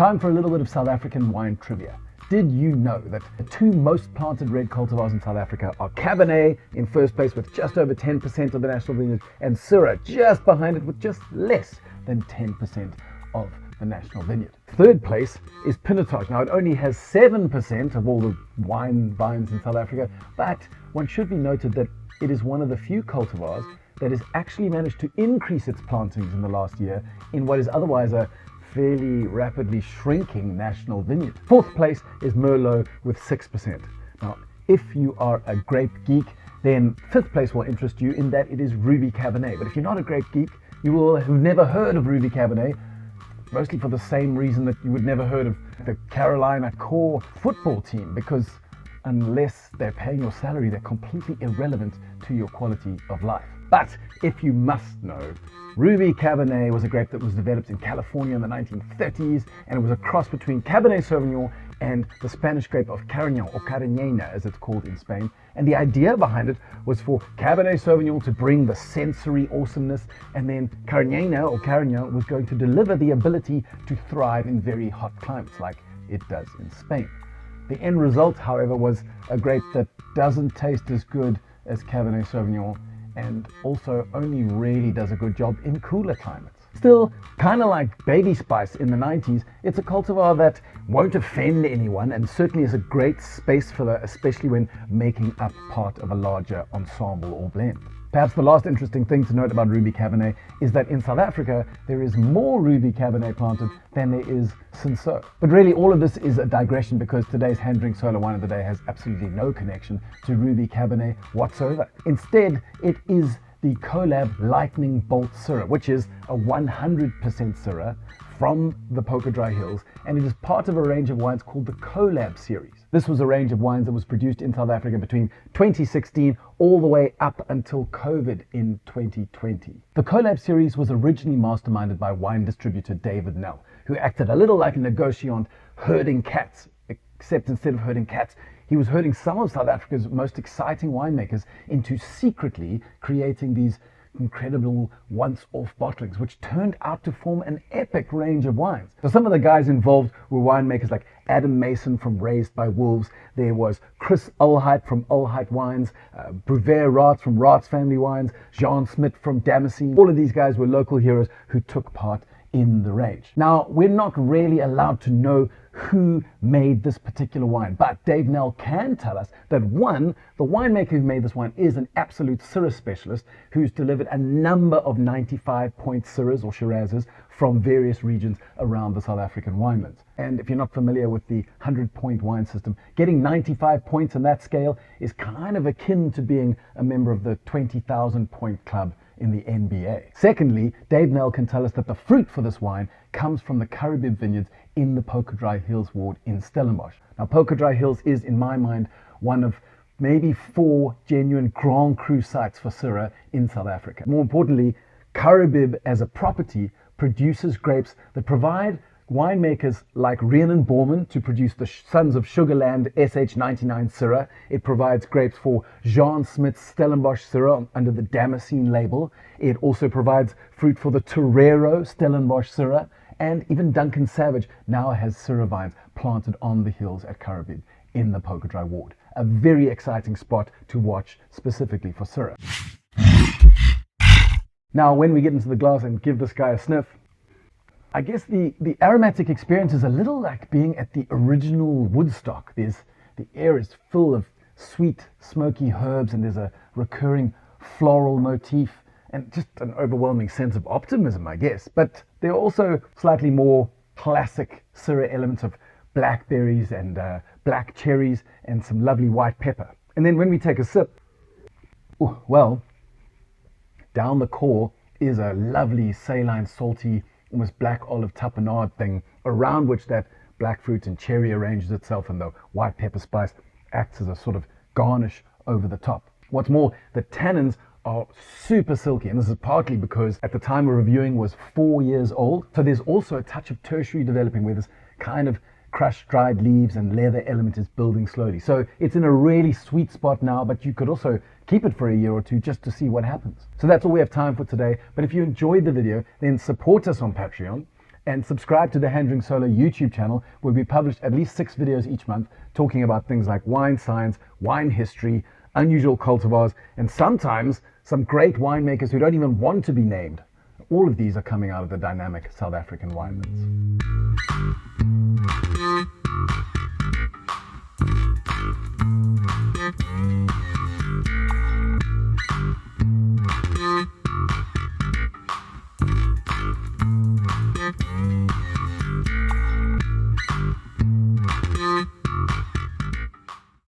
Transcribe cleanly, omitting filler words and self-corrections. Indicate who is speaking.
Speaker 1: Time for a little bit of South African wine trivia. Did you know that the two most planted red cultivars in South Africa are Cabernet in first place with just over 10% of the national vineyard, and Syrah just behind it with just less than 10% of the national vineyard. Third place is Pinotage. Now it only has 7% of all the wine vines in South Africa, but one should be noted that it is one of the few cultivars that has actually managed to increase its plantings in the last year in what is otherwise a fairly rapidly shrinking national vineyard. Fourth place is Merlot with 6%. Now, if you are a grape geek, then fifth place will interest you in that it is Ruby Cabernet. But if you're not a grape geek, you will have never heard of Ruby Cabernet, mostly for the same reason that you would never heard of the Carolina Core football team, because unless they're paying your salary, they're completely irrelevant to your quality of life. But if you must know, Ruby Cabernet was a grape that was developed in California in the 1930s, and it was a cross between Cabernet Sauvignon and the Spanish grape of Carignan, or Cariñena as it's called in Spain. And the idea behind it was for Cabernet Sauvignon to bring the sensory awesomeness, and then Cariñena or Carignan was going to deliver the ability to thrive in very hot climates like it does in Spain. The end result, however, was a grape that doesn't taste as good as Cabernet Sauvignon, and also only really does a good job in cooler climates. Still, kind of like Baby Spice in the 90s, it's a cultivar that won't offend anyone and certainly is a great space filler, especially when making up part of a larger ensemble or blend. Perhaps the last interesting thing to note about Ruby Cabernet is that in South Africa, there is more Ruby Cabernet planted than there is Cinsault. But really all of this is a digression, because today's hand drink solar wine of the day has absolutely no connection to Ruby Cabernet whatsoever. Instead, it is the Kolab Lightning Bolt Syrah, which is a 100% Syrah from the Polkadraai Hills, and it is part of a range of wines called the Kolab series. This was a range of wines that was produced in South Africa between 2016 all the way up until COVID in 2020. The Kolab series was originally masterminded by wine distributor David Nell, who acted a little like a negotiant herding cats, except instead of herding cats, he was herding some of South Africa's most exciting winemakers into secretly creating these incredible once-off bottlings, which turned out to form an epic range of wines. So some of the guys involved were winemakers like Adam Mason from Raised by Wolves. There was Chris Alheit from Alheit Wines, Bruwer Raats from Raats Family Wines, Jean Smit from Damascene. All of these guys were local heroes who took part in the range. Now, we're not really allowed to know who made this particular wine, but Dave Nell can tell us that one, the winemaker who made this wine is an absolute Syrah specialist who's delivered a number of 95-point Syrahs or Shirazes from various regions around the South African winelands. And if you're not familiar with the 100-point wine system, getting 95 points on that scale is kind of akin to being a member of the 20,000-point club in the NBA. Secondly, Dave Nell can tell us that the fruit for this wine comes from the Karibib vineyards in the Polkadraai Hills ward in Stellenbosch. Now, Polkadraai Hills is, in my mind, one of maybe 4 genuine Grand Cru sites for Syrah in South Africa. More importantly, Karibib as a property produces grapes that provide winemakers like Rhiannon Borman to produce the Sons of Sugarland SH99 Syrah. It provides grapes for Jean Smith's Stellenbosch Syrah under the Damascene label. It also provides fruit for the Torero Stellenbosch Syrah, and even Duncan Savage now has Syrah vines planted on the hills at Karibib in the Polkadraai ward. A very exciting spot to watch specifically for Syrah. Now, when we get into the glass and give this guy a sniff, I guess the aromatic experience is a little like being at the original Woodstock. The air is full of sweet, smoky herbs, and there's a recurring floral motif and just an overwhelming sense of optimism, I guess. But there are also slightly more classic Syrah elements of blackberries and black cherries and some lovely white pepper. And then when we take a sip, well, down the core is a lovely saline, salty, almost black olive tapenade thing around which that black fruit and cherry arranges itself, and the white pepper spice acts as a sort of garnish over the top. What's more, the tannins are super silky, and this is partly because at the time we're reviewing was 4 years old, so there's also a touch of tertiary developing where this kind of crushed dried leaves and leather element is building slowly. So it's in a really sweet spot now, but you could also keep it for a year or two just to see what happens. So that's all we have time for today. But if you enjoyed the video, then support us on Patreon. And subscribe to the Hand Drink Solo YouTube channel, where we publish at least 6 videos each month talking about things like wine science, wine history, unusual cultivars, and sometimes some great winemakers who don't even want to be named. All of these are coming out of the dynamic South African wine mints.